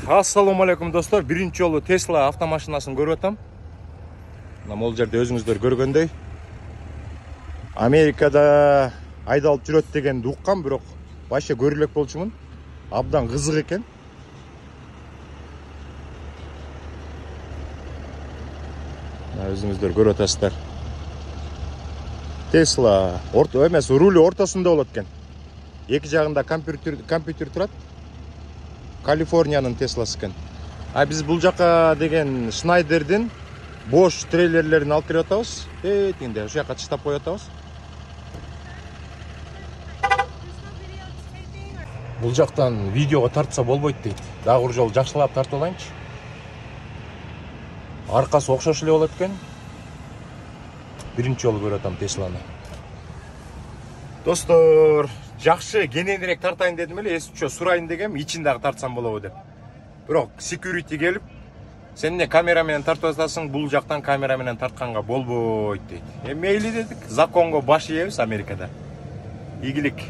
Assalamu алейкум достор. Биринчи жолу Tesla автомашинасын көрүп атам. Мына могул жерде өзүңүздөр көргөндөй. Америкада айдалып жүрөт дегенди уккам, бирок башка көрү элек болчумун. Абдан кызык экен. Мына өзүңүздөр көрүп атасыздар. Tesla орто эмес, руль ортосунда болот экен. Эки жагында компьютер турат. Калифорниянын Тесласы экен. А биз бул жака деген Шнайдердин бош трейлерлерин алып келип атабыз. Тигинде ушул жака таштап коюп атабыз. Бул жактан видеого тартса болбойт дейт. Дагы бир жолу жакшылап тартып алайынчы. Аркасы окшош эле болот экен. Биринчи жолу көрүп атам Тесланы. Достор, жакшы кененирээк тартайын дедим эле, эс үчө сурайын дегем, ичин дагы тартсам болобу деп. Бирок security келип, сен эмне камера менен тартып атасың, бул жактан камера менен тартканга болбойт дейт. Мейли дедик, законго баш ийебиз Америкада. Ийгилик.